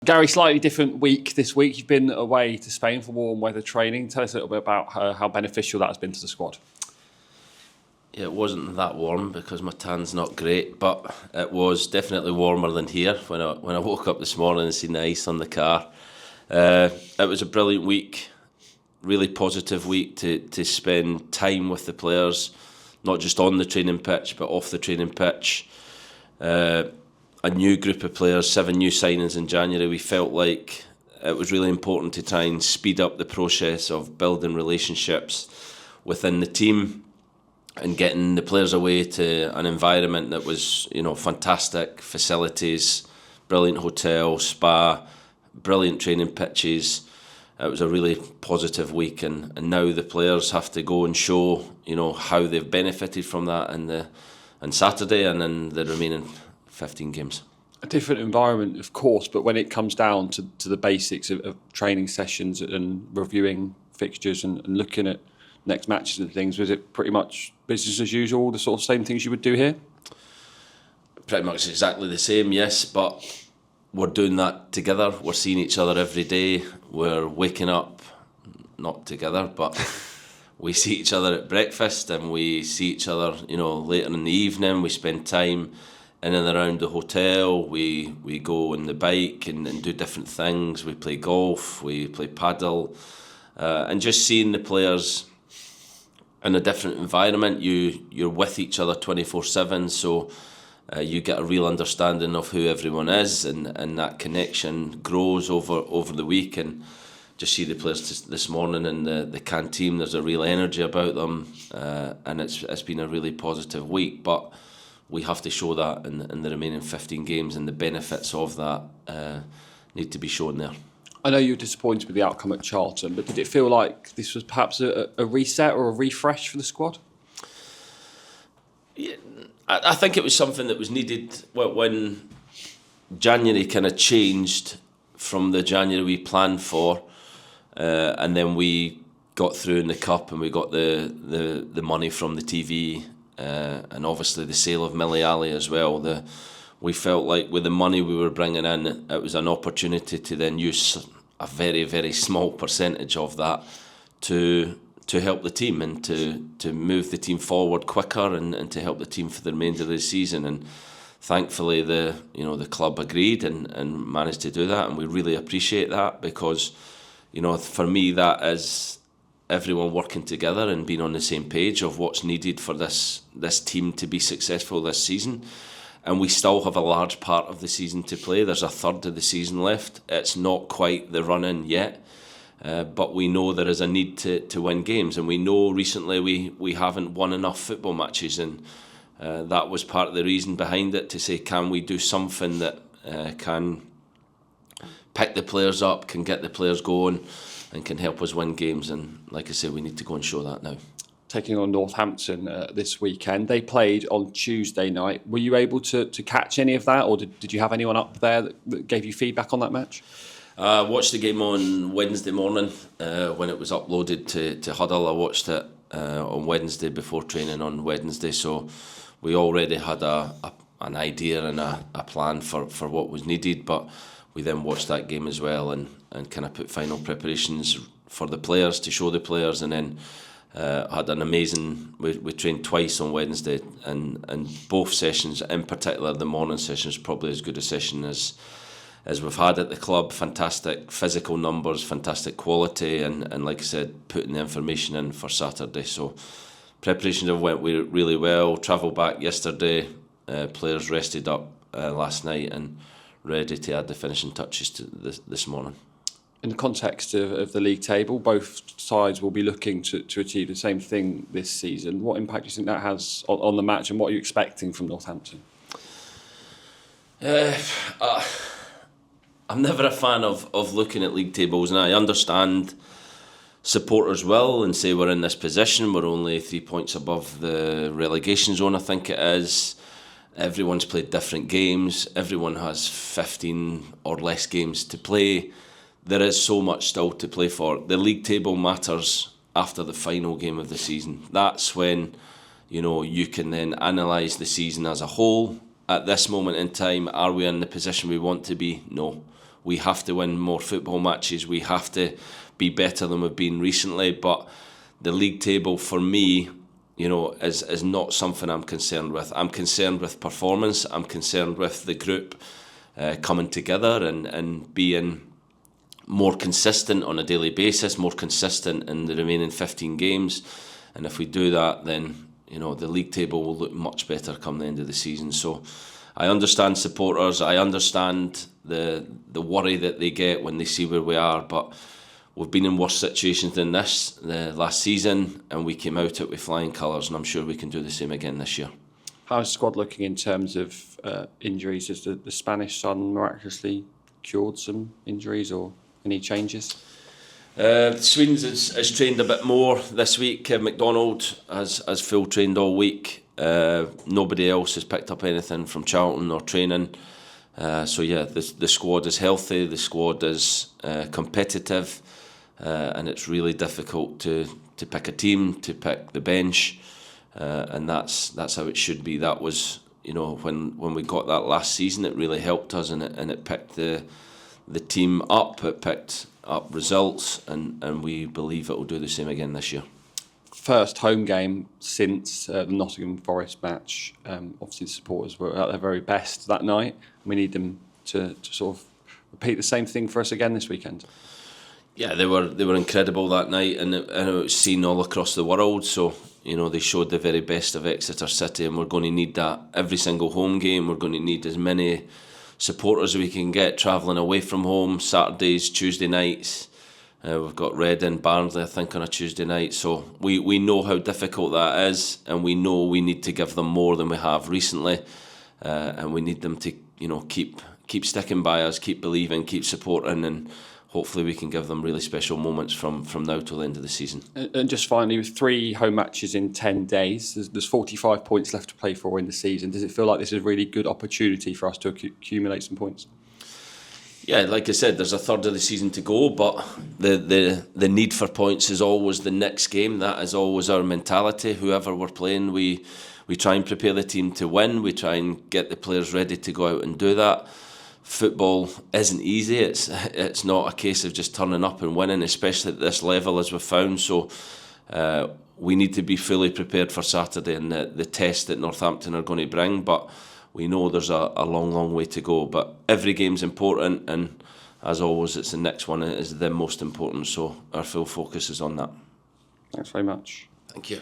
Gary, slightly different week this week. You've been away to Spain for warm weather training. Tell us a little bit about how beneficial that has been to the squad. Yeah, it wasn't that warm because my tan's not great, but it was definitely warmer than here. When I woke up this morning and seen the ice on the car, it was a brilliant week, really positive week to spend time with the players, not just on the training pitch but off the training pitch. A new group of players, 7 new signings in January. We felt like it was really important to try and speed up the process of building relationships within the team and getting the players away to an environment that was, fantastic facilities, brilliant hotel, spa, brilliant training pitches. It was a really positive week, and now the players have to go and show, how they've benefited from that on Saturday and in the remaining 15 games. A different environment, of course, but when it comes down to the basics of training sessions and reviewing fixtures and looking at next matches and things, was it pretty much business as usual, the sort of same things you would do here? Pretty much exactly the same, yes, but we're doing that together. We're seeing each other every day. We're waking up, not together, but we see each other at breakfast and we see each other, later in the evening. We spend time in and around the hotel. We go on the bike and do different things. We play golf, we play paddle, and just seeing the players in a different environment. You're with each other 24/7, so you get a real understanding of who everyone is, and that connection grows over the week. And just see the players this morning in the canteen. There's a real energy about them, and it's been a really positive week. But we have to show that in the remaining 15 games, and the benefits of that need to be shown there. I know you were disappointed with the outcome at Charlton, but did it feel like this was perhaps a reset or a refresh for the squad? Yeah, I think it was something that was needed when January kind of changed from the January we planned for, and then we got through in the Cup and we got the money from the TV, and obviously the sale of Millie Alley as well. We felt like with the money we were bringing in, it was an opportunity to then use a very, very small percentage of that to help the team and to move the team forward quicker and to help the team for the remainder of the season. And thankfully the club agreed and managed to do that, and we really appreciate that because, for me that is everyone working together and being on the same page of what's needed for this team to be successful this season. And we still have a large part of the season to play. There's a third of the season left. It's not quite the run-in yet, but we know there is a need to win games. And we know recently we haven't won enough football matches, and that was part of the reason behind it, to say, can we do something that can pick the players up, can get the players going, and can help us win games. And like I say, we need to go and show that now. Taking on Northampton this weekend. They played on Tuesday night. Were you able to catch any of that, or did you have anyone up there that gave you feedback on that match? I watched the game on Wednesday morning when it was uploaded to Huddle. I watched it on Wednesday before training on Wednesday, so we already had an idea and a plan for what was needed, but we then watched that game as well and kind of put final preparations for the players, to show the players, and then had an amazing. We trained twice on Wednesday, and both sessions, in particular the morning session, is probably as good a session as we've had at the club. Fantastic physical numbers, fantastic quality, and like I said, putting the information in for Saturday. So preparations have went really well. Travelled back yesterday, players rested up last night and ready to add the finishing touches to this morning. In the context of the league table, both sides will be looking to achieve the same thing this season. What impact do you think that has on the match, and what are you expecting from Northampton? I'm never a fan of looking at league tables, and I understand supporters will and say we're in this position, we're only 3 points above the relegation zone, I think it is. Everyone's played different games, everyone has 15 or less games to play. There is so much still to play for. The league table matters after the final game of the season. That's when you can then analyse the season as a whole. At this moment in time, are we in the position we want to be? No. we have to win more football matches, we have to be better than we've been recently. But the league table for me, is not something I'm concerned with. I'm concerned with performance. I'm concerned with the group coming together and being more consistent on a daily basis, more consistent in the remaining 15 games. And if we do that, then the league table will look much better come the end of the season. So I understand supporters, I understand the worry that they get when they see where we are, but we've been in worse situations than this the last season, and we came out it with flying colours, and I'm sure we can do the same again this year. How's the squad looking in terms of injuries? Has the Spanish son miraculously cured some injuries, or any changes? Sweden has trained a bit more this week. Kev McDonald has full trained all week. Nobody else has picked up anything from Charlton or training. So yeah, the squad is healthy, the squad is competitive, and it's really difficult to pick a team, to pick the bench, and that's how it should be. That was, when we got that last season, it really helped us, and it picked the team up, it picked up results, and we believe it will do the same again this year. First home game since the Nottingham Forest match. Obviously the supporters were at their very best that night. We need them to sort of repeat the same thing for us again this weekend. Yeah, they were incredible that night, and it was seen all across the world. So they showed the very best of Exeter City, and we're going to need that every single home game. We're going to need as many supporters as we can get travelling away from home, Saturdays, Tuesday nights. We've got Reading, Barnsley, I think, on a Tuesday night. So we know how difficult that is, and we know we need to give them more than we have recently, and we need them to keep sticking by us, keep believing, keep supporting, and hopefully we can give them really special moments from now till the end of the season. And just finally, with 3 home matches in 10 days, there's 45 points left to play for in the season. Does it feel like this is a really good opportunity for us to accumulate some points? Yeah, like I said, there's a third of the season to go, but the need for points is always the next game. That is always our mentality. Whoever we're playing, we try and prepare the team to win. We try and get the players ready to go out and do that. Football isn't easy. It's not a case of just turning up and winning, especially at this level as we've found. So we need to be fully prepared for Saturday and the test that Northampton are going to bring. But we know there's a long, long way to go. But every game's important, and as always, it's the next one is the most important. So our full focus is on that. Thanks very much. Thank you.